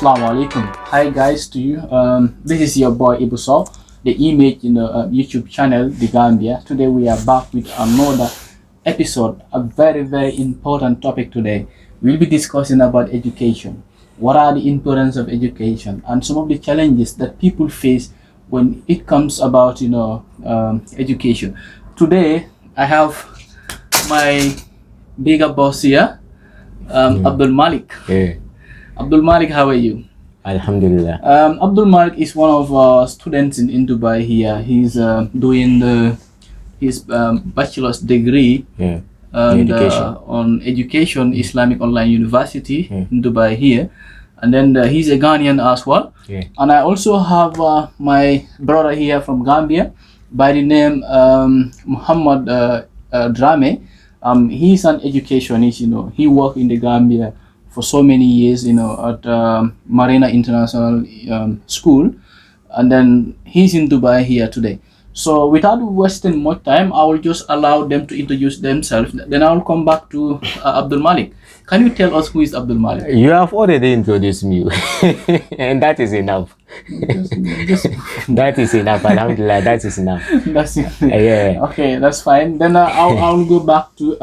Assalamu alaikum. Hi guys to you. This is your boy Ibusol, the image in the YouTube channel The Gambia. Today we are back with another episode, a very important topic today. We'll be discussing about education. What are the importance of education and some of the challenges that people face when it comes about education. Today I have my bigger boss here, Abdul Malik. Yeah, Abdul Malik, how are you? Alhamdulillah. Abdul Malik is one of our students in Dubai here. He's doing his bachelor's degree Yeah, and, education. on education, Islamic Online University Yeah. in Dubai here. And then he's a Ghanaian as well. Yeah. And I also have my brother here from Gambia by the name Muhammad Drame. He's an educationist, he worked in the Gambia for so many years, at Marina International School, and then he's in Dubai here today. So without wasting much time, I will just allow them to introduce themselves. Then I will come back to Abdul Malik. Can you tell us who is Abdul Malik? You have already introduced me, and that is enough. Just That is enough. Alhamdulillah, that is enough. that's it. Yeah. Okay, that's fine. Then I'll go back to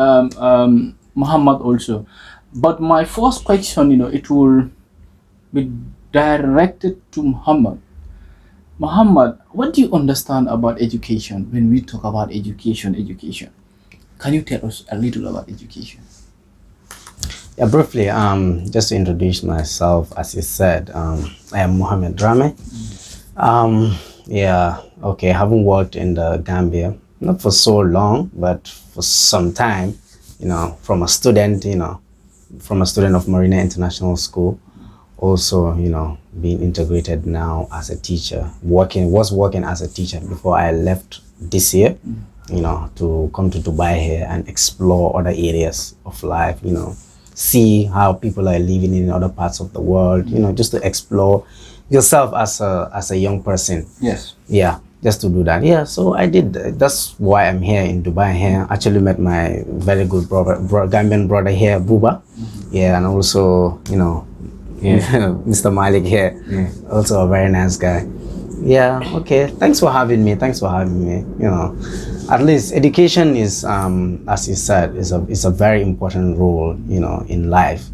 Muhammad also. But my first question, it will be directed to Muhammad. Muhammad, what do you understand about education when we talk about education? Can you tell us a little about education? Yeah, briefly, just to introduce myself, as you said, I am Mohammed Drame. Haven't worked in the Gambia, not for so long, but for some time, from a student, from a student of Marina International School, also, being integrated now as a teacher, was working as a teacher before I left this year, to come to Dubai here and explore other areas of life, see how people are living in other parts of the world, just to explore yourself as a young person. Yes. Yeah, just to do that. Yeah, so I did. That's why I'm here in Dubai here. Actually met my very good Gambian brother here, Buba. Yeah, and also, Mr. Malik here. Yeah. Also a very nice guy. Yeah, okay. Thanks for having me. At least education is, as you said, is a very important role, in life.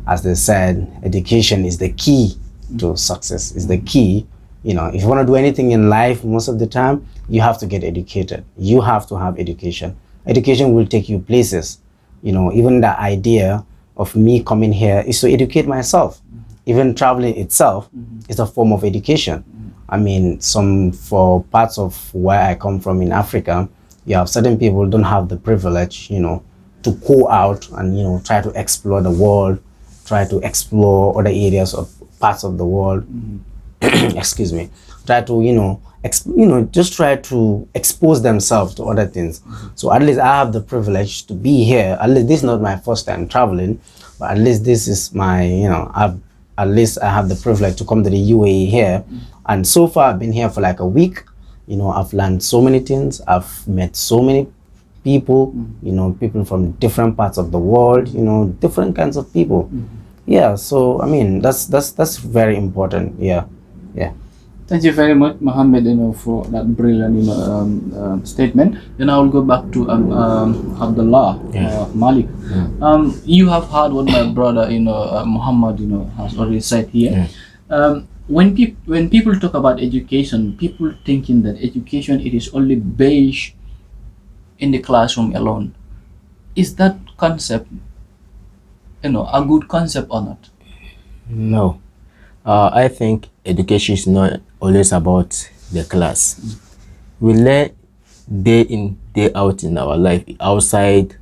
As they said, education is the key to success. Is the key. If you want to do anything in life, most of the time, you have to get educated. You have to have education. Education will take you places. Even the idea of me coming here is to educate myself. Even traveling itself is a form of education. I mean, for parts of where I come from in Africa, you have certain people don't have the privilege, to go out and, try to explore the world, try to explore other areas of parts of the world. Excuse me. Try to, just try to expose themselves to other things. So at least I have the privilege to be here. At least this is not my first time traveling, but at least this is my, at least I have the privilege to come to the UAE here. And so far I've been here for like a week. I've learned so many things. I've met so many people, people from different parts of the world, different kinds of people. Yeah, so I mean that's very important. Yeah. Thank you very much, Mohammed, for that brilliant, statement. Then I will go back to Abdullah Malik. You have heard what my brother, Muhammad, has already said here. When people talk about education, people thinking that education it is only based in the classroom alone. Is that concept, a good concept or not? No. I think education is not always about the class. We learn day in, day out in our life, outside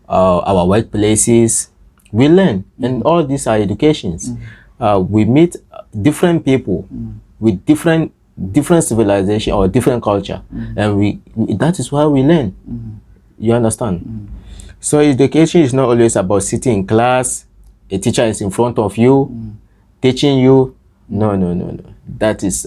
our workplaces. We learn, and all these are educations. We meet different people with different civilization or different culture, and we that is why we learn. You understand? So education is not always about sitting in class. A teacher is in front of you, teaching you. No. That is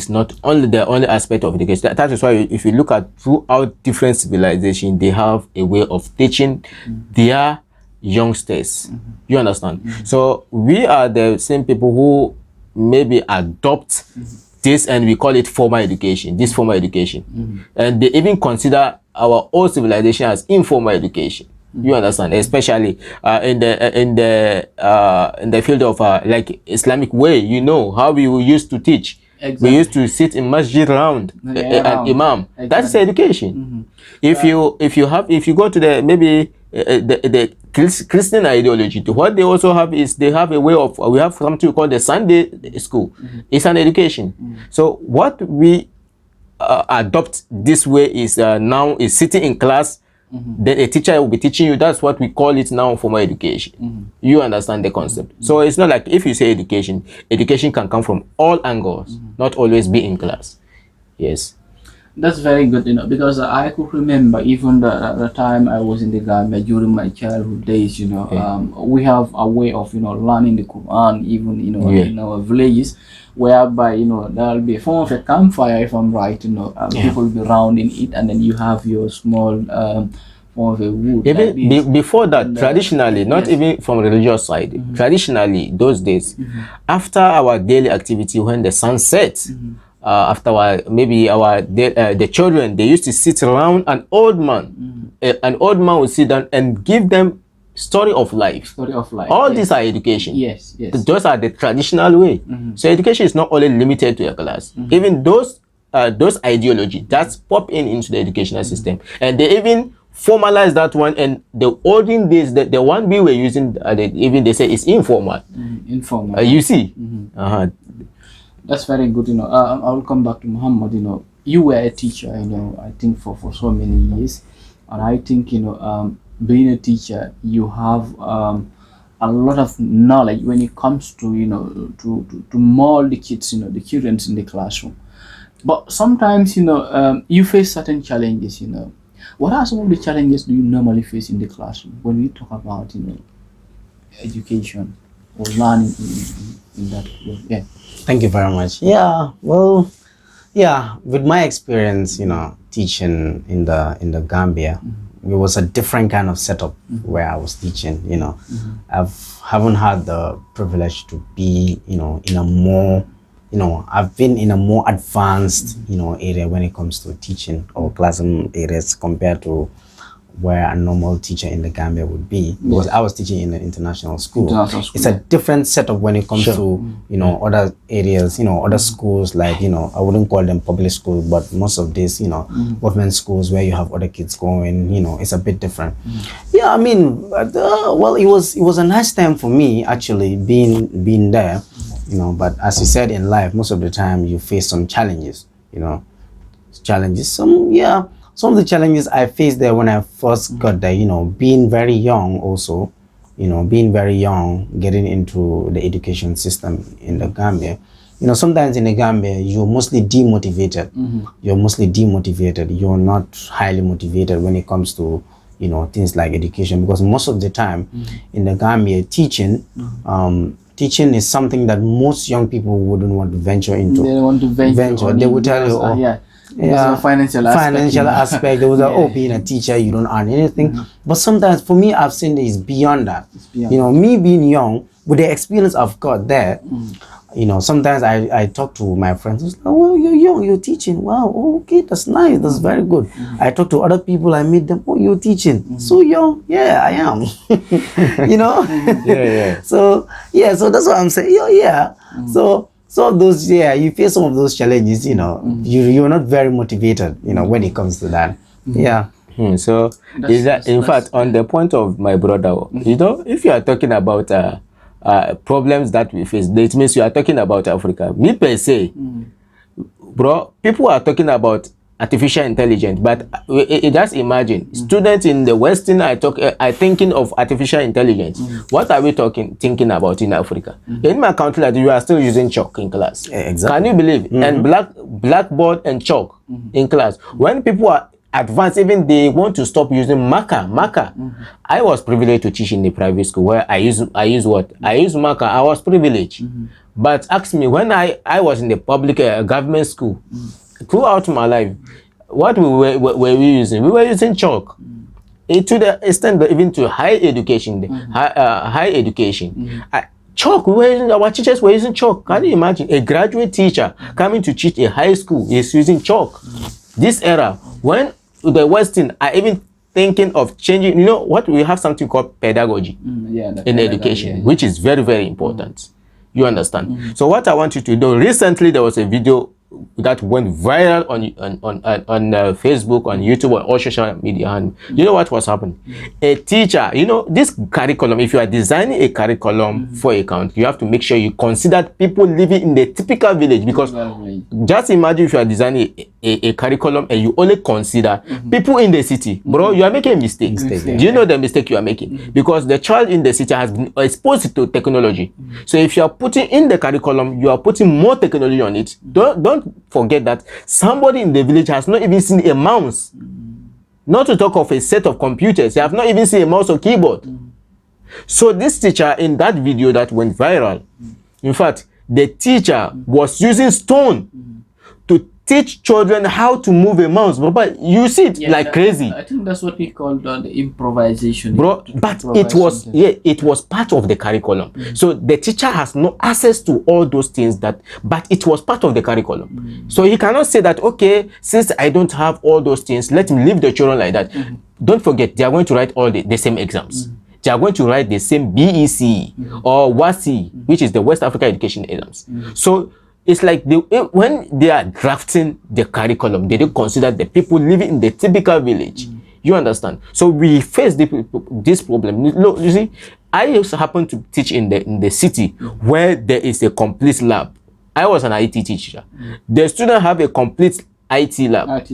not only the only aspect of education. That is why if you look at throughout different civilizations, they have a way of teaching their youngsters. You understand? So we are the same people who maybe adopt this, and we call it formal education, this formal education. And they even consider our old civilization as informal education. You understand? Especially in the field of like Islamic way, you know how we used to teach. Exactly. We used to sit in masjid round an imam. Exactly. That's education. If you go to the maybe the Christian ideology, what they also have is they have a way of, we have something we call the Sunday school. It's an education. So what we adopt this way is now is sitting in class. Then a teacher will be teaching you. That's what we call it now, formal education. You understand the concept. So it's not like if you say education, education can come from all angles, not always be in class. Yes. That's very good, you know, because I could remember even the time I was in the Gambia during my childhood days, you know, we have a way of, you know, learning the Quran, even, you know, in our villages, whereby, you know, there'll be a form of a campfire, if I'm right, you know, people will be rounding it, and then you have your small form of a wood. Even before that, traditionally, not even from religious side, traditionally, those days, after our daily activity, when the sun sets, after the children, they used to sit around an old man. An old man would sit down and give them story of life. Story of life. All these are education. Yes, yes. Those are the traditional way. So education is not only limited to a class. Even those ideology that's pop into the educational system, and they even formalize that one. And the olden days, the one we were using, even they say it's informal. Informal. You see. That's very good, you know. I will come back to Muhammad. You know, you were a teacher, you know, I think for so many years, and I think, you know, being a teacher, you have a lot of knowledge when it comes to, you know, to mold the kids, you know, the students in the classroom. But sometimes, you know, you face certain challenges, you know. What are some of the challenges do you normally face in the classroom when we talk about, you know, education or learning in that way? Yeah. Thank you very much. Yeah, well, yeah, with my experience, you know, teaching in the Gambia, it was a different kind of setup where I was teaching, you know. Haven't had the privilege to be, you know, in a more, you know, I've been in a more advanced, you know, area when it comes to teaching or classroom areas compared to where a normal teacher in the Gambia would be, because I was teaching in an international school. It's a different setup when it comes to, you know, other areas, you know, other schools, like, you know, I wouldn't call them public schools, but most of these, you know, government schools where you have other kids going, you know, it's a bit different. Yeah, I mean, well, it was a nice time for me actually being there, you know, but as you said, in life, most of the time you face some challenges, you know, some of the challenges I faced there when I first got there, you know, being very young also, you know, getting into the education system in the Gambia. You know, sometimes in the Gambia, you're mostly demotivated. You're not highly motivated when it comes to, you know, things like education, because most of the time in the Gambia, teaching is something that most young people wouldn't want to venture into. They don't want to venture. They would tell you, financial aspect. They was like, being a teacher, you don't earn anything. But sometimes for me, I've seen that it's beyond that. You know, me being young, with the experience I've got there, you know, sometimes I talk to my friends, like, oh, you're young, you're teaching. Wow, okay, that's nice, that's very good. I talk to other people, I meet them, oh, you're teaching. So young, yeah, I am. You know? So that's what I'm saying. So those, you face some of those challenges, you know, you're not very motivated, you know, when it comes to that. So is that, in fact, on the point of my brother, you know, if you are talking about problems that we face, it means you are talking about Africa. Me per se, bro, people are talking about artificial intelligence, but just imagine students in the Western are thinking of artificial intelligence. What are we thinking about in Africa? In my country, like, you are still using chalk in class. Exactly. Can you believe? And blackboard and chalk in class. When people are advanced, even they want to stop using marker. I was privileged to teach in the private school where I use what? I use marker. I was privileged. But ask me, when I was in the public government school, throughout my life, what were we using? We were using chalk. to the extent that even to higher education, high education. Chalk, our teachers were using chalk. Can you imagine a graduate teacher coming to teach a high school is using chalk? This era, when the Western are even thinking of changing, you know what, we have something called pedagogy in education, which is very, very important. You understand? So what I want you to do, recently there was a video that went viral on Facebook, on YouTube, on all social media, and you know what was happening? A teacher, you know, this curriculum, if you are designing a curriculum for a country, you have to make sure you consider people living in the typical village, because just imagine if you are designing a curriculum and you only consider people in the city, bro, you are making a mistake. Do you know the mistake you are making? Because the child in the city has been exposed to technology. So if you are putting in the curriculum, you are putting more technology on it. Don't forget that somebody in the village has not even seen a mouse, not to talk of a set of computers. They have not even seen a mouse or keyboard. So this teacher in that video that went viral, in fact, the teacher was using stone to teach children how to move a mouse. But you see it like crazy. I think that's what we call the improvisation, bro. But it was it was part of the curriculum. So the teacher has no access to all those things, but it was part of the curriculum. So he cannot say that, okay, since I don't have all those things, let me leave the children like that. Don't forget, they are going to write all the same exams. They are going to write the same BEC or WASI, which is the West Africa Education Exams. So it's like when they are drafting the curriculum, they don't consider the people living in the typical village. You understand? So we face this problem. Look, you see, I also happen to teach in the city where there is a complete lab. I was an IT teacher. The students have a complete IT lab.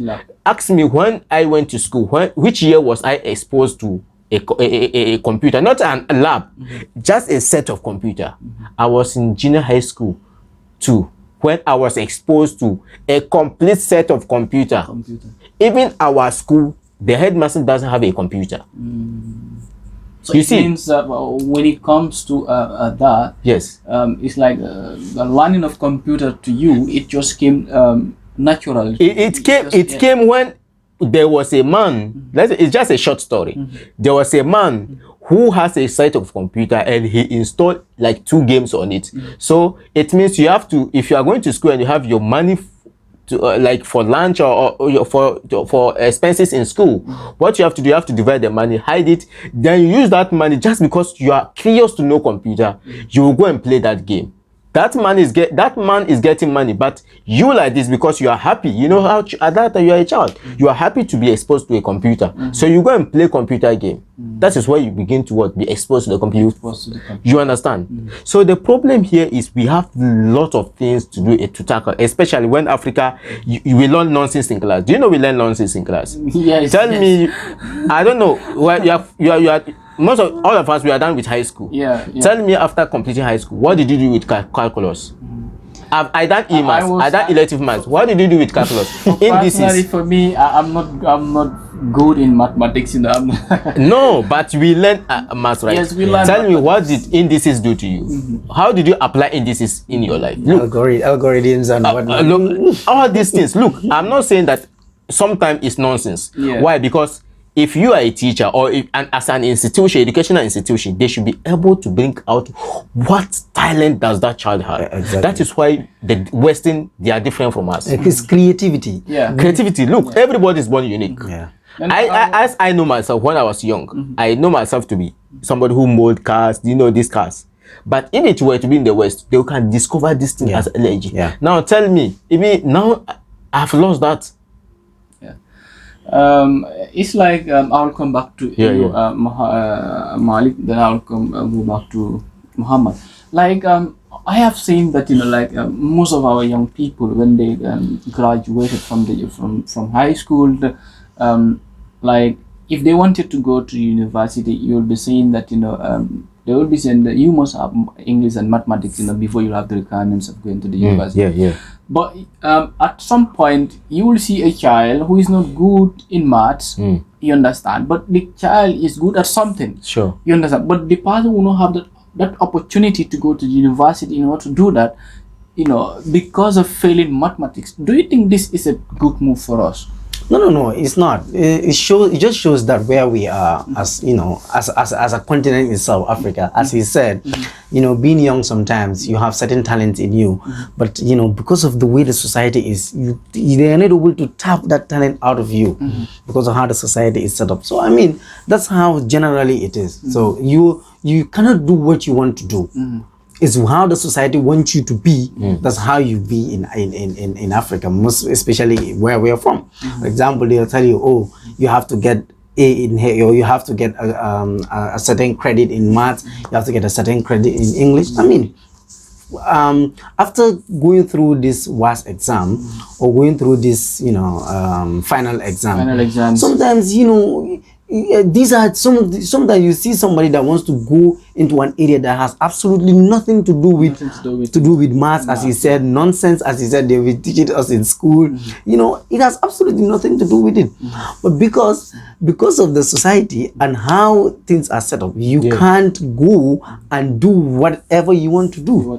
Ask me, when I went to school, which year was I exposed to a computer? Not a lab, just a set of computer. I was in junior high school too, when I was exposed to a complete set of computer. Even our school, the headmaster doesn't have a computer. So you see, means when it comes to that, yes, it's like the learning of computer to you, it just came natural. It came when there was a man. It's just a short story. There was a man who has a set of computer and he installed like 2 games on it. So it means you have to, if you are going to school and you have your money to, like for lunch or for expenses in school, what you have to do, you have to divide the money, hide it, then you use that money just because you are curious to know computer. You will go and play that game. That man is getting money, but you like this because you are happy. You know how at that time you are a child. You are happy to be exposed to a computer. So you go and play computer game. That is where you begin to be exposed to the computer. You understand? So the problem here is we have a lot of things to do to tackle, especially when Africa, we learn nonsense in class. Do you know we learn nonsense in class? Yes. Tell me, I don't know. Well, you are most of all of us, we are done with high school. Tell me, after completing high school, what did you do with calculus? I done E-maths, I done elective maths. What did you do with calculus? Personally, for me, I'm not good in mathematics. You know. No, but we learn maths, right? Yes, we learn. Tell me, what did indices do to you? How did you apply indices in your life? Look, algorithms and whatnot. Look, all these things. Look, I'm not saying that sometimes it's nonsense. Why? Because if you are a teacher or as an institution, educational institution, they should be able to bring out what talent does that child have. Exactly. That is why the Western, they are different from us. It's creativity. Creativity. Look, everybody is born unique. As I know myself when I was young, I know myself to be somebody who mold cars, you know, these cars. But if it were to be in the West, they can discover this thing as energy. Now tell me, even now I've lost that. It's like I'll come back to you, Malik, then I'll go back to Muhammad. Like I have seen that, you know, like most of our young people, when they graduated from high school, like if they wanted to go to university, you'll be saying that, you know, they will be saying that you must have English and mathematics, you know, before you have the requirements of going to the university. But at some point, you will see a child who is not good in maths, you understand, but the child is good at something. Sure. You understand, but the person will not have that opportunity to go to the university in order to do that, you know, because of failing mathematics. Do you think this is a good move for us? No. It's not. It shows. It just shows that where we are, as you know, as a continent in South Africa. As he said, you know, being young, sometimes you have certain talent in you, but you know, because of the way the society is, they are not able to tap that talent out of you because of how the society is set up. So I mean, that's how generally it is. So you cannot do what you want to do. It's how the society wants you to be. That's how you be in Africa, most especially where we are from. For example, they'll tell you, oh, you have to get A in here, or you have to get a certain credit in maths, you have to get a certain credit in English. I mean, after going through this WAS exam or going through this, you know, final exam, sometimes, you know, these are sometimes you see somebody that wants to go into an area that has absolutely nothing to do with maths, as he said, nonsense, as he said, they will teach it us in school. You know, it has absolutely nothing to do with it. But because of the society and how things are set up, you can't go and do whatever you want to do.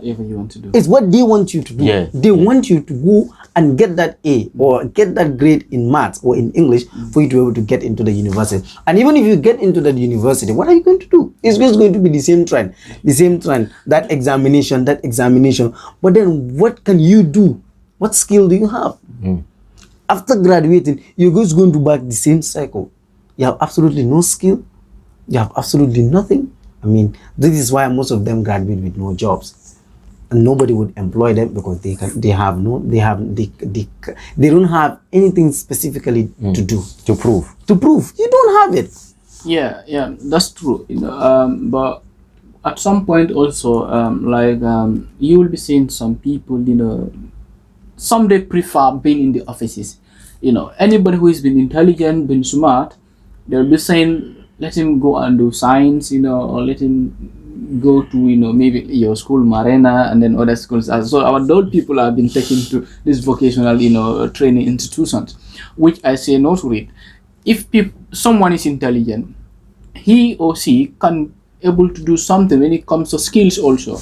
It's what they want you to do. They want you to go and get that A or get that grade in maths or in English for you to be able to get into the university. And even if you get into the university, what are you going to do? It's just going to be the same trend, that examination. But then what can you do? What skill do you have? After graduating, you're just going to back the same cycle. You have absolutely no skill. You have absolutely nothing. I mean, this is why most of them graduate with no jobs. And nobody would employ them because they don't have anything specifically to do to prove. You don't have it. Yeah, that's true. You know, but at some point also, you will be seeing some people. You know, some they prefer being in the offices. You know, anybody who has been intelligent, been smart, they'll be saying, let him go and do science. You know, or let him go to, you know, maybe your school, Marina, and then other schools. So our adult people have been taken to these vocational, you know, training institutions, which I say no to it. If someone is intelligent, he or she can able to do something when it comes to skills also.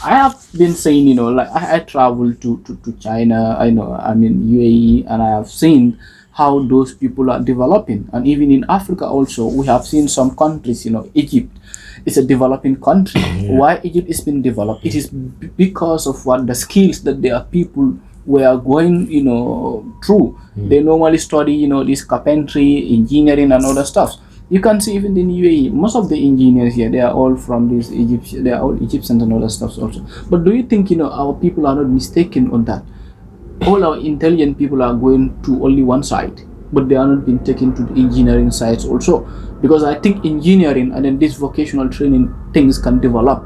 I have been saying, you know, like I traveled to China, UAE, and I have seen how those people are developing. And even in Africa also, we have seen some countries, you know, Egypt. It's a developing country. Why Egypt has been developed? It is because of what the skills that their people were going, you know, through. They normally study, you know, this carpentry, engineering, and other stuff. You can see even in UAE, most of the engineers here, they are all from this Egypt. They are all Egyptians and other stuff also. But do you think, you know, our people are not mistaken on that? All our intelligent people are going to only one side, but they are not being taken to the engineering sides also. Because I think engineering and then this vocational training things can develop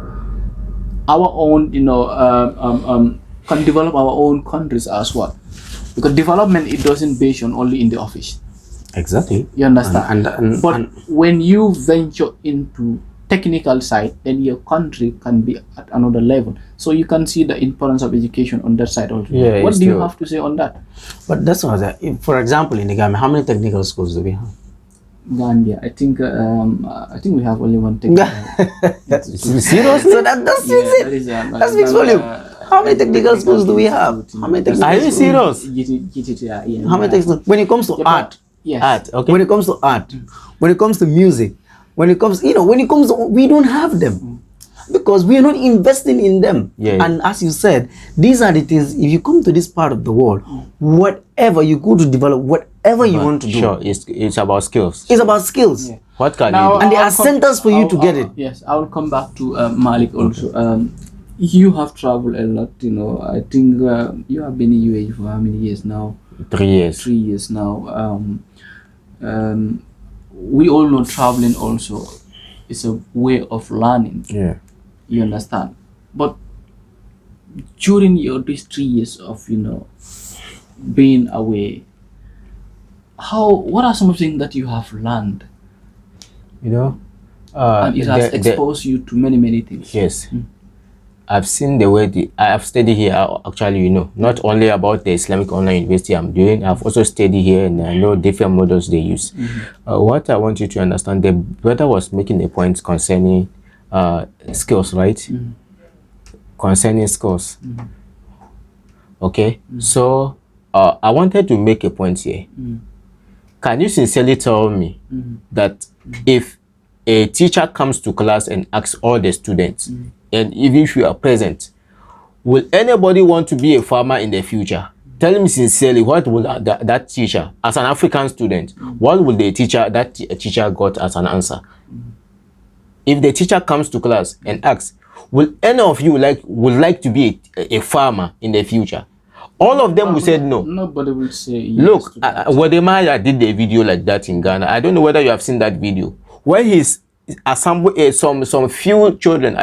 our own, you know, can develop our own countries as well. Because development, it doesn't base on only in the office. Exactly. You understand? But when you venture into technical side, then your country can be at another level. So you can see the importance of education on that side also. What do you have to say on that? But that's what I say. For example, in the Gambia, how many technical schools do we have? Gambia, I think we have only one technical. Serious? So that speaks it. That speaks volume. How many technical schools do we have? How many technical Are you serious? How many technical? When it comes to art, yes. Okay. When it comes to art, when it comes to music, when it comes, we don't have them because we are not investing in them. And as you said, these are the things. If you come to this part of the world, whatever you go to develop, whatever you want to do, sure, it's about skills. It's about skills. What can Now, you do? And there are centers for you to get it. Yes, I will come back to Malik also. You have traveled a lot, you know. I think you have been in UAE for how many years now? 3 years. 3 years now. We all know traveling also is a way of learning. Yeah. You understand? But during these 3 years of, you know, being away, what are some of the things that you have learned? You know, And it has exposed you to many things. Yes. I've seen the way I have studied here, actually, you know, not only about the Islamic Online University I'm doing, I've also studied here and I know different models they use. What I want you to understand, the brother was making a point concerning skills, right? Concerning skills. Okay, so I wanted to make a point here. can you sincerely tell me that if a teacher comes to class and asks all the students, and even if you are present, will anybody want to be a farmer in the future? Tell me sincerely, what will that teacher, as an African student, what will the teacher, that teacher got as an answer? If the teacher comes to class and asks, will any of you would like to be a farmer in the future? All of them will say no. Nobody will say yes. Look, Wademaya did a video like that in Ghana. I don't know whether you have seen that video, where he's assembled some few children.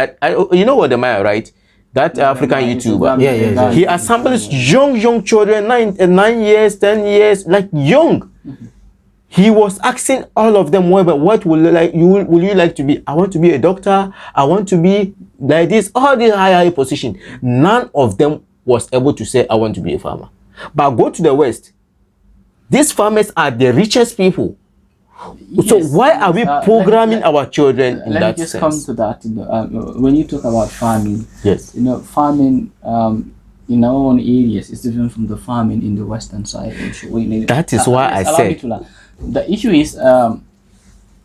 You know Wademaya, right? That African YouTuber. Yeah. He assembles young children, 9 years, 10 years, like young. He was asking all of them, what will you like to be? I want to be a doctor. I want to be like this. All these high position. None of them was able to say, I want to be a farmer. But go to the West. These farmers are the richest people. Yes, so why are we programming our children in that sense? Let me just come to that. When you talk about farming, yes, farming in our own areas is different from the farming in the western side. That is why I said the issue is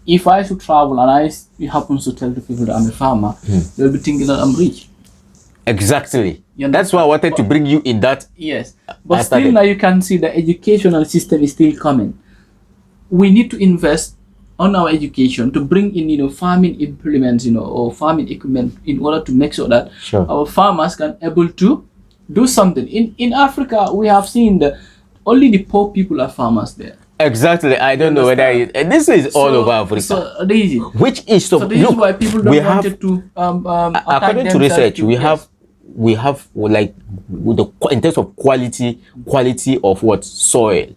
if I should travel and I happen to tell the people that I'm a farmer, they'll be thinking that I'm rich. Exactly. That's why I wanted to bring you in that. Yes, but still now you can see the educational system is still coming. We need to invest on our education to bring in, farming implements, or farming equipment in order to make sure that our farmers can able to do something. In Africa, we have seen that only the poor people are farmers there. Exactly. I don't know whether this is all over Africa. So this is why people don't want to. According to research, we have like in terms of quality of what soil.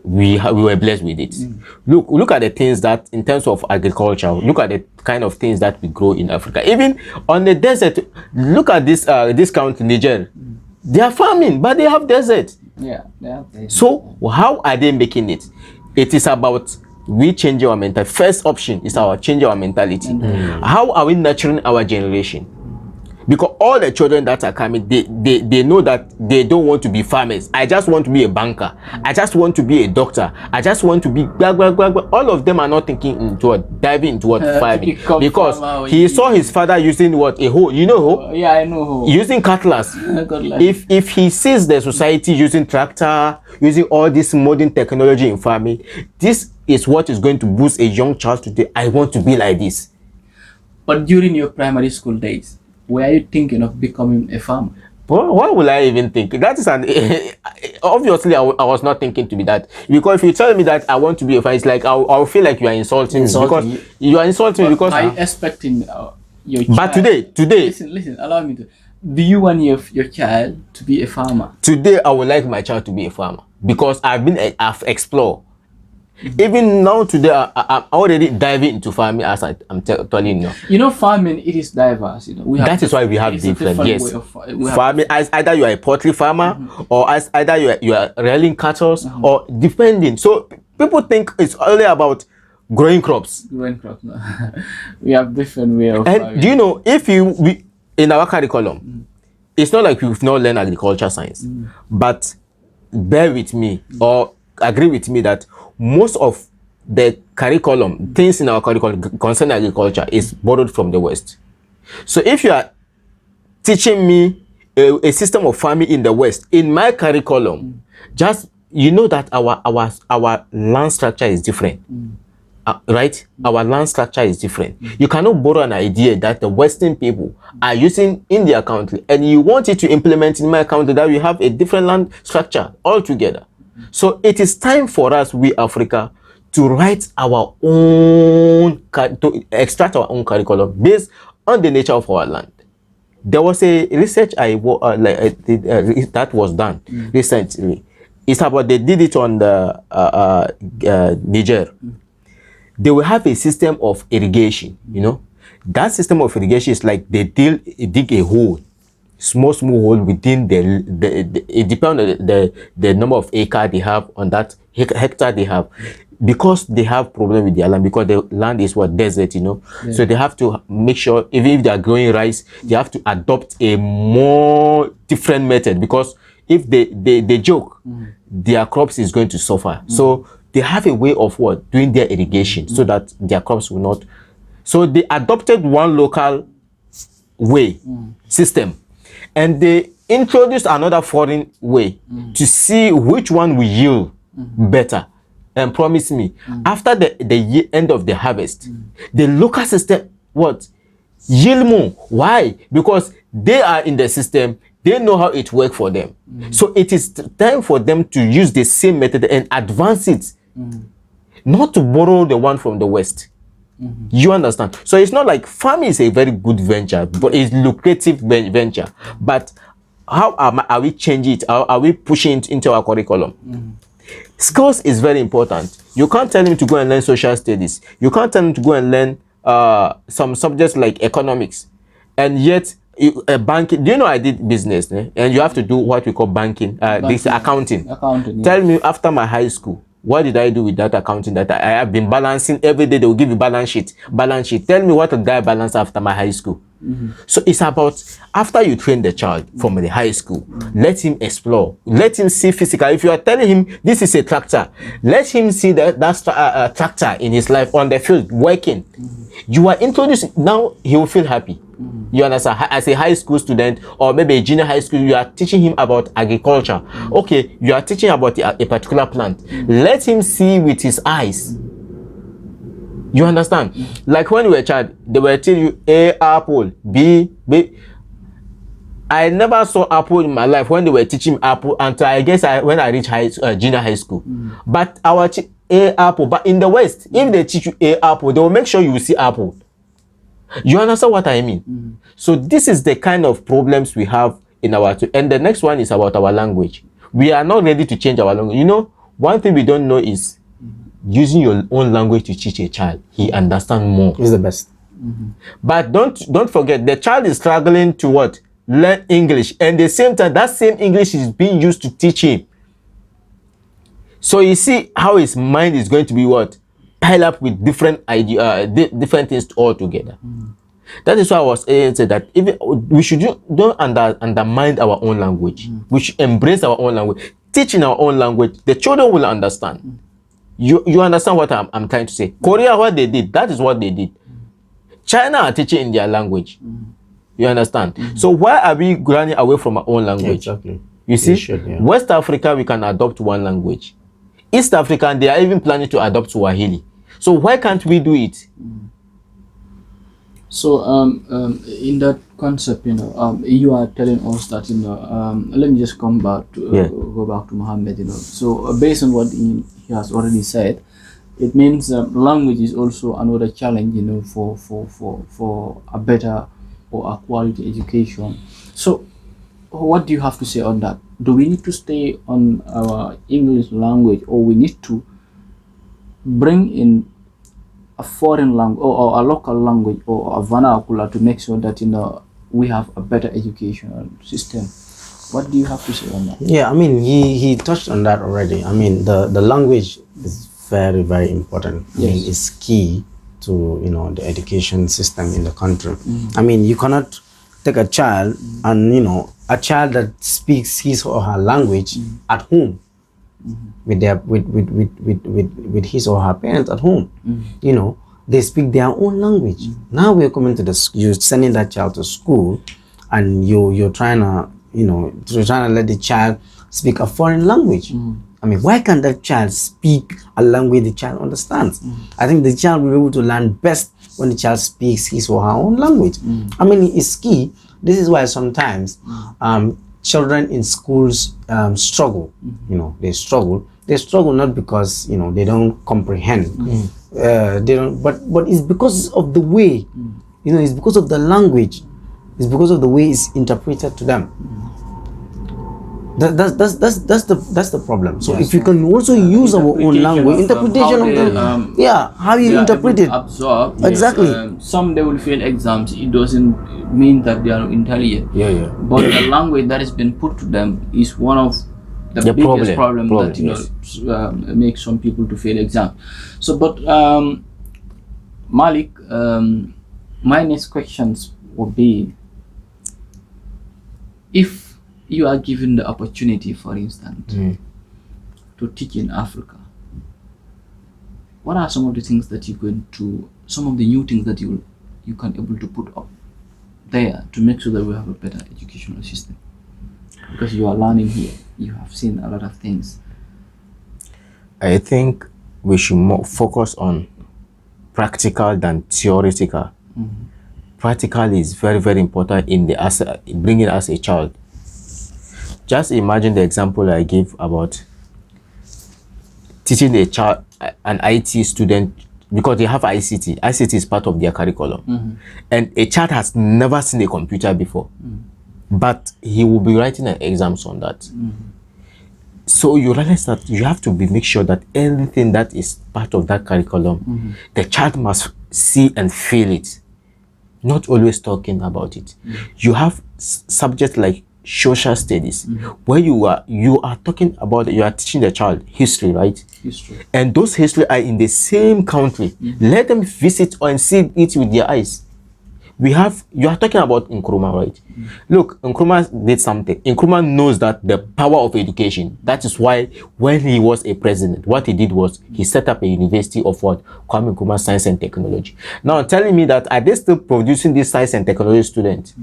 We were blessed with it. Look at the things that, in terms of agriculture, look at the kind of things that we grow in Africa. Even on the desert, look at this country, Niger. They are farming, but they have desert. Yeah, they have desert. So how are they making it? It is about we change our mentality. First option is our change our mentality. How are we nurturing our generation? Because all the children that are coming, they know that they don't want to be farmers. I just want to be a banker. I just want to be a doctor. I just want to be blah, blah, blah, blah. All of them are not thinking into diving into farming. Because he saw his father using a hoe. You know hoe? Yeah, I know hoe. Using cutlass. If he sees the society using tractor, using all this modern technology in farming, this is what is going to boost a young child today. I want to be like this. But during your primary school days, were you thinking of becoming a farmer? Well, why will I even think? That is obviously I was not thinking to be that. Because if you tell me that I want to be a farmer, it's like I'll feel like you are insulting me. Because you are insulting me because are you expecting your child? But today listen, allow me to. Do you want your child to be a farmer? Today I would like my child to be a farmer because I've explored. Even now today I'm already diving into farming, as I'm telling you. Farming, it is diverse. That is why we have different farming. As either you are a poultry farmer or as either you are rearing cattle or depending. So people think it's only about growing crops. No. We have different way of. And do you know, if we in our curriculum, it's not like we've not learned agriculture science, but bear with me or agree with me that most of the curriculum, things in our curriculum concerning agriculture is borrowed from the West. So if you are teaching me a system of farming in the West, in my curriculum, just that our land structure is different. Right? Our land structure is different. You cannot borrow an idea that the Western people are using in their country and you want it to implement in my country, that we have a different land structure altogether. So it is time for us, we Africa, to write our own, to extract our own curriculum based on the nature of our land. There was a research that was done recently. It's about, they did it on the Niger. They will have a system of irrigation. That system of irrigation is like they dig a hole. Small hole within it depends on the number of acre they have on that hectare they have, because they have problem with their land, because the land is desert, so they have to make sure, even if they are growing rice, they have to adopt a more different method, because if they joke, their crops is going to suffer. So they have a way of what doing their irrigation so that their crops will not. So they adopted one local way system, and they introduced another foreign way to see which one will yield better. And promise me, after the end of the harvest, the local system what yield more. Why? Because they are in the system, they know how it works for them. So it is time for them to use the same method and advance it, not to borrow the one from the West. You understand? So it's not like farming is a very good venture, but it's lucrative venture. But how are we changing it? Are we pushing it into our curriculum? Skills is very important. You can't tell him to go and learn social studies. You can't tell him to go and learn some subjects like economics, and yet banking. Do you know I did business, and you have to do what we call banking, this accounting. Yeah. Tell me, after my high school, what did I do with that accounting that I have been balancing every day? They will give you balance sheet. Tell me what did I balance after my high school? So it's about after you train the child from the high school, let him explore, let him see physical. If you are telling him this is a tractor, let him see that tractor in his life on the field working. You are introducing, now he will feel happy. You understand? As a high school student or maybe a junior high school, you are teaching him about agriculture. Okay, you are teaching about a particular plant. Let him see with his eyes. You understand? Like when you were a child, they were telling you A, apple, B. I never saw apple in my life when they were teaching apple until I guess when I reached junior high school. But our A, apple. But in the West, if they teach you A, apple, they will make sure you will see apple. You understand what I mean? So this is the kind of problems we have in our, and the next one is about our language. We are not ready to change our language. You know, one thing we don't know is using your own language to teach a child. He understands more. It's the best. But don't forget, the child is struggling to what? Learn English. And at the same time, that same English is being used to teach him. So you see how his mind is going to be what? Pile up with different different things all together. That is why I was saying that even we should don't undermine our own language. We should embrace our own language. Teaching our own language, the children will understand. You understand what I'm trying to say? Korea, what they did, that is what they did. China are teaching in their language. You understand? So why are we running away from our own language? Exactly. You see, should, yeah. West Africa, we can adopt one language. East Africa, they are even planning to adopt Swahili. So why can't we do it? So in that concept, you are telling us that let me just come back to go back to Mohammed. So based on what he has already said, it means language is also another challenge, for a better or a quality education. So what do you have to say on that? Do we need to stay on our English language, or we need to bring in a foreign language or a local language or a vernacular to make sure that we have a better educational system? What do you have to say on that? Yeah, I mean, he touched on that already. I mean, the language is very, very important. I mean, it's key to the education system in the country. I mean, you cannot take a child and a child that speaks his or her language at home with his or her parents at home. They speak their own language. Now we're coming to you're sending that child to school, and you're trying to let the child speak a foreign language. I mean, why can't that child speak a language the child understands? I think the child will be able to learn best when the child speaks his or her own language. I mean, it's key. This is why sometimes children in schools struggle. They struggle. They struggle not because they don't comprehend. They don't. But it's because of the way. It's because of the language. It's because of the way it's interpreted to them. That's the problem. So if you can also use our own language, interpretation of them, how you interpret it. Absorb. Exactly. Some they will fail exams. It doesn't mean that they are intelligent. But the language that has been put to them is one of the biggest problem that makes some people to fail exams. So, but Malik, my next questions would be, if you are given the opportunity, for instance, to teach in Africa, what are some of the things that you're going to, some of the new things that you can able to put up there to make sure that we have a better educational system? Because you are learning here, you have seen a lot of things. I think we should more focus on practical than theoretical. Practical is very, very important in the bringing us a child. Just imagine the example I give about teaching a child, an IT student, because they have ICT. ICT is part of their curriculum. And a child has never seen a computer before. But he will be writing an exams on that. So you realize that you have to make sure that anything that is part of that curriculum, the child must see and feel it, not always talking about it. You have subjects like social studies, where you are talking about, you are teaching the child history, right? History. And those history are in the same country. Let them visit and see it with their eyes. You are talking about Nkrumah, right? Look, Nkrumah did something. Nkrumah knows that the power of education. That is why when he was a president, what he did was he set up a university of what? Kwame Nkrumah Science and Technology. Now telling me that are they still producing this science and technology students?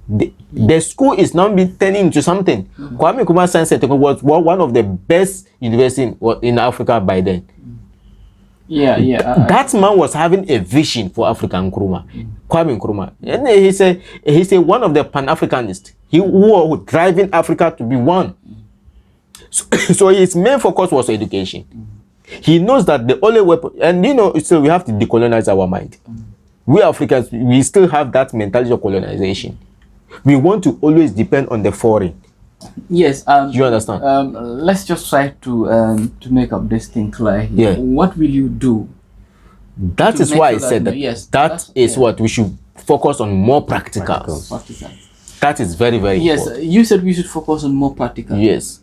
The school is now being turning into something. Kwame Nkrumah Science and Technology was one of the best universities in Africa by then. That man was having a vision for Africa, Nkrumah, Kwame Nkrumah. And he's one of the Pan-Africanists. He was driving Africa to be one. So his main focus was education. He knows that the only weapon, and so we have to decolonize our mind. We Africans, we still have that mentality of colonization. We want to always depend on the foreign. Yes. You understand? Let's just try to make up this thing clear here. Yeah. What will you do? That is why I said that. Yes, that is what we should focus on, more practical. Practical. That is very, very important. Yes, you said we should focus on more practical. Yes.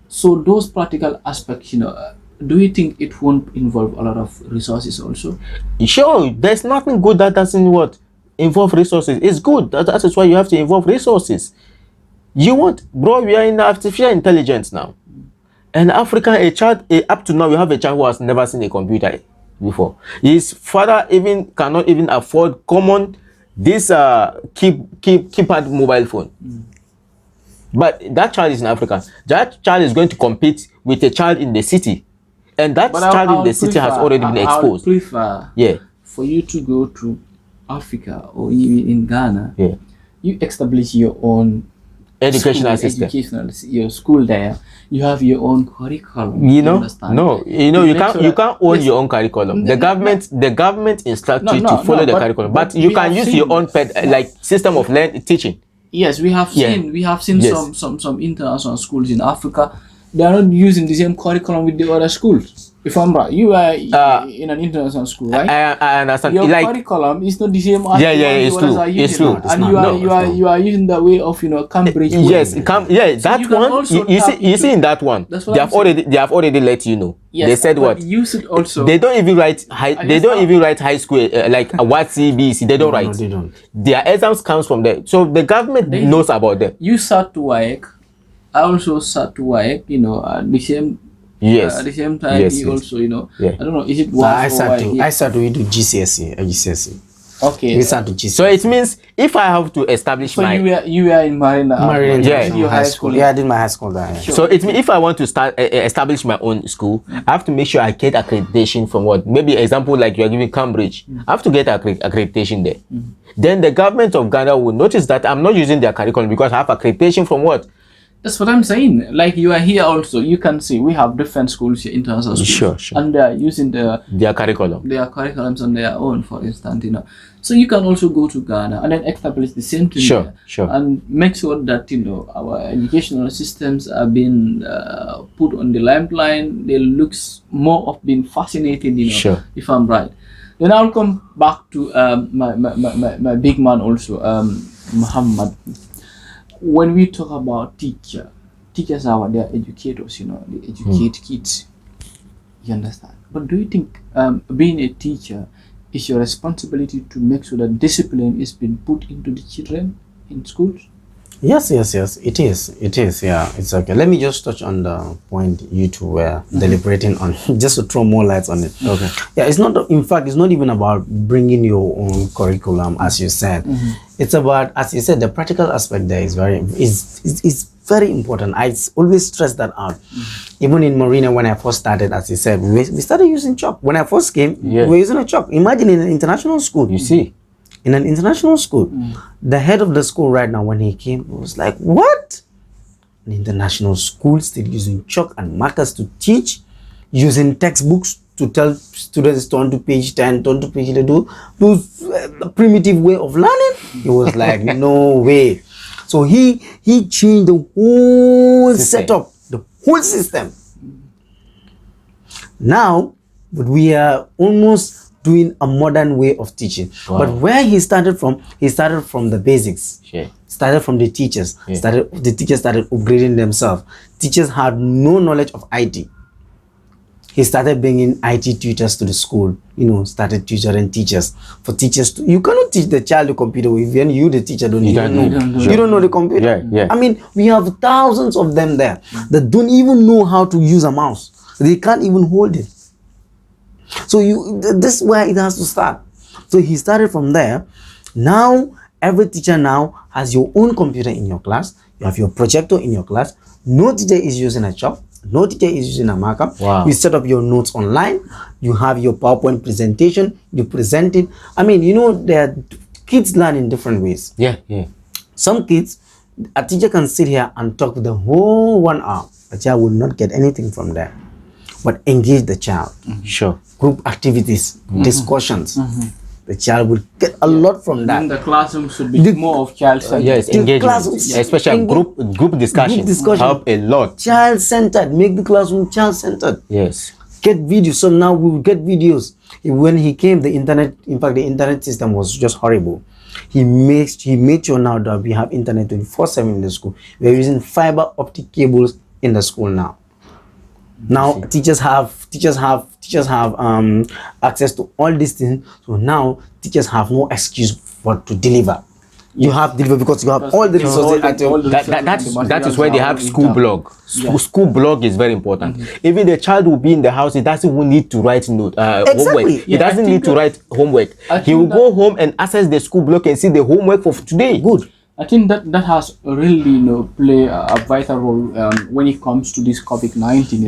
So those practical aspects, do you think it won't involve a lot of resources also? Sure, there's nothing good that doesn't involve resources. It's good. That is why you have to involve resources. We are in artificial intelligence now. And Africa, up to now, we have a child who has never seen a computer before. His father cannot even afford this keypad mobile phone. But that child is in Africa. That child is going to compete with a child in the city. And that child in the city has already been exposed. I would prefer for you to go to Africa or even in Ghana. Yeah. You establish your own educational system. Your school there. You have your own curriculum. You can't own your own curriculum. The government instructs you to follow the curriculum, but you can use your own system of teaching. Yes, we have seen some international schools in Africa. They are not using the same curriculum with the other schools. If I'm right, you are in an international school, right? I understand. Your curriculum is not the same as it's true. It's true. And you are using the way of Cambridge. Yes, that one. You see in that one, they have already let you know. Yes, they said what? You should also. They don't even write high school like what CBC. They don't write. No, they don't. Their exams comes from there, so the government knows about them. You start to work. I also start to work. At the same. Yes. At the same time, also, I don't know, is it one I start to do GCSE. Okay. We start to GCSE. So it means if I have to establish you were in Marina high school. Yeah, I did my high school there. Sure. So it means if I want to start establish my own school, I have to make sure I get accreditation from what? Maybe example like you are giving Cambridge. I have to get accreditation there. Then the government of Ghana will notice that I'm not using their curriculum because I have accreditation from what? That's what I'm saying. Like you are here also, you can see we have different schools here, international schools. Sure. And they are using their curriculum. Their curriculums on their own, for instance, So you can also go to Ghana and then establish the same thing Sure. And make sure that, our educational systems are being put on the limelight. They look more of being fascinated, Sure. if I'm right. Then I'll come back to my big man also, Muhammad. When we talk about teachers are they are educators, they educate kids. You understand? But do you think being a teacher is your responsibility to make sure that discipline is being put into the children in schools? Yes, yes, yes. It is. It is. Yeah, it's okay. Let me just touch on the point you two were deliberating on, just to throw more lights on it. Okay. Yeah, it's not. In fact, it's not even about bringing your own curriculum, as you said. It's about, as you said, the practical aspect there is is very important. I always stress that out. Even in Marina, when I first started, as you said, we started using chalk. When I first came, Yeah. we were using a chalk. Imagine in an international school. You see, In an international school, the head of the school right now, when he came, was like, "What? An international school still using chalk and markers to teach, using textbooks to tell students turn to page 10, turn to page 11, do the primitive way of learning?" He was like, "No way." So he changed the whole setup, the whole system. Now, but we are almost doing a modern way of teaching. Wow. But where he started from the basics. Sure. Started from the teachers. Yeah. The teachers started upgrading themselves. Teachers had no knowledge of IT. He started bringing IT tutors to the school. Started tutoring teachers. For teachers to, you cannot teach the child the computer if you the teacher don't even know. You don't know the computer. Yeah. I mean, we have thousands of them there that don't even know how to use a mouse. They can't even hold it. So this is where it has to start. So he started from there. Now every teacher now has your own computer in your class. You have your projector in your class. No teacher is using a chalk. No teacher is using a marker. Wow. You set up your notes online. You have your PowerPoint presentation. You present it. I mean, there kids learn in different ways. Yeah. Some kids, a teacher can sit here and talk the whole 1 hour. A child will not get anything from there. But engage the child. Sure. Group activities, discussions. The child will get a lot from that. And the classroom should be more of child-centered. Yes, The engagement, classrooms- especially group discussion, help a lot. Child-centered. Make the classroom child-centered. Yes. Get videos. So now we will get videos. When he came, the internet system was just horrible. He made sure now that we have internet 24/7 in the school. We are using fiber optic cables in the school now. Now teachers have access to all these things. So now teachers have no excuse for to deliver. You have deliver because you have all the resources at your. That is why they have school blog. School blog is very important. Even the child will be in the house, he doesn't even need to write homework. He doesn't need to write homework. He will go home and access the school blog and see the homework for today. Good. I think that has really play a vital role when it comes to this COVID-19.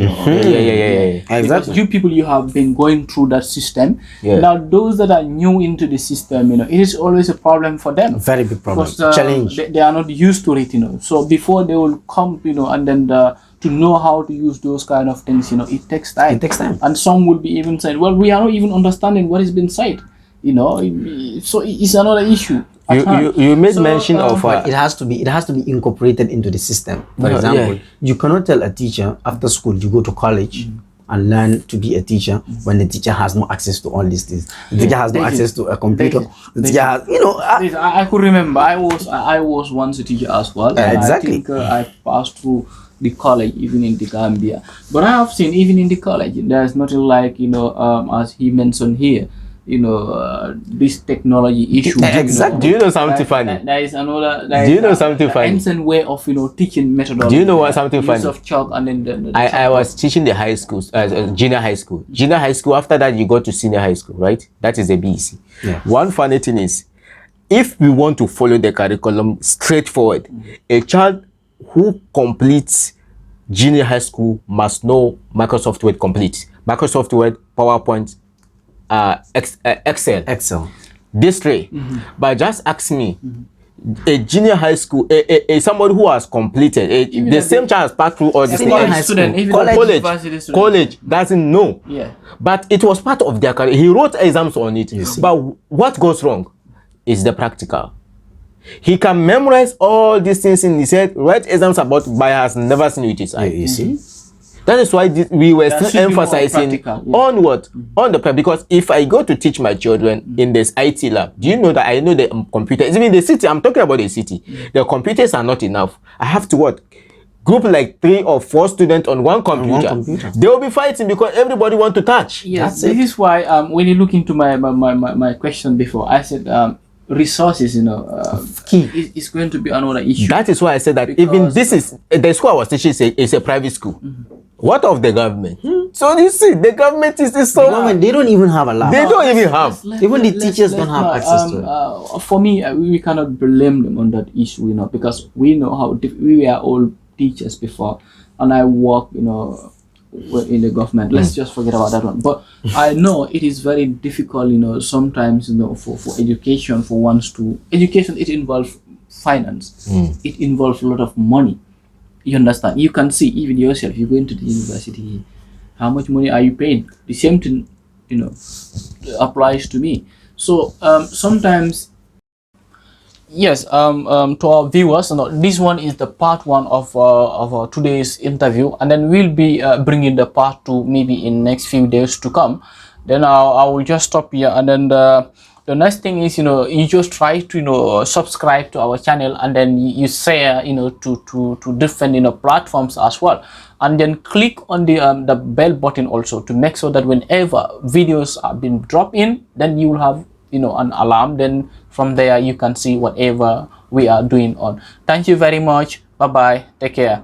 Yeah. Because you people, you have been going through that system. Yeah. Now those that are new into the system, it is always a problem for them. Very big problem. Because Challenge. they are not used to it. So before they will come, and then to know how to use those kind of things, it takes time. It takes time. And some will be even saying, well, we are not even understanding what is being said. So it's another issue. You made mention of it has to be incorporated into the system. For example, you cannot tell a teacher after school you go to college and learn to be a teacher when the teacher has no access to all these things. The teacher has no access to a computer. The teacher has, I could remember I was once a teacher as well. Exactly. I think I passed through the college even in the Gambia, but I have seen even in the college there's nothing like as he mentioned here. This technology issue. Exactly. Do you know something funny? There is another. Do you know something funny? Ancient way of teaching methodology. Do you know what something use funny? of chalk and then the I was teaching the high school, junior high school. Junior high school, after that you go to senior high school, right? That is a BEC. Yeah. One funny thing is, if we want to follow the curriculum straightforward, a child who completes junior high school must know Microsoft Word complete. Microsoft Word, PowerPoint, Excel. These three. But just ask me, a junior high school, somebody who has completed, the same child has passed through all these Senior things. high student, school, even College doesn't know. Yeah. But it was part of their career. He wrote exams on it. But what goes wrong is the practical. He can memorize all these things in his head, write exams about, but has never seen it with his eye. You see? That is why we were That still should be more emphasizing practical, yeah. on what? On the prep. Because if I go to teach my children in this IT lab, do you know that I know the computer, even the city, I'm talking about the city, the computers are not enough. I have to what? Group like 3 or 4 students on one computer. They will be fighting because everybody want to touch. Yes, this is why when you look into my question before, I said resources, Key. is going to be another issue. That is why I said that even Because- this is the school I was teaching is a private school. What of the government? So you see, the government is so Government, they don't even have a lab. they don't even have. Even the teachers don't have access to it. For me, we cannot blame them on that issue, because we know how we were all teachers before, and I work, in the government. Let's just forget about that one. But I know it is very difficult, sometimes, for education, for ones to education. It involves finance. It involves a lot of money. You understand? You can see even yourself. You go into the university, how much money are you paying? The same thing, applies to me. So sometimes, yes, to our viewers, this one is the part one of today's interview, and then we'll be bringing the part two maybe in next few days to come. Then I will just stop here, and then the next thing is, you just try to subscribe to our channel, and then you share to different platforms as well, and then click on the bell button also to make sure that whenever videos are being dropped in, then you will have an alarm. Then from there you can see whatever we are doing on. Thank you very much. Bye bye, take care.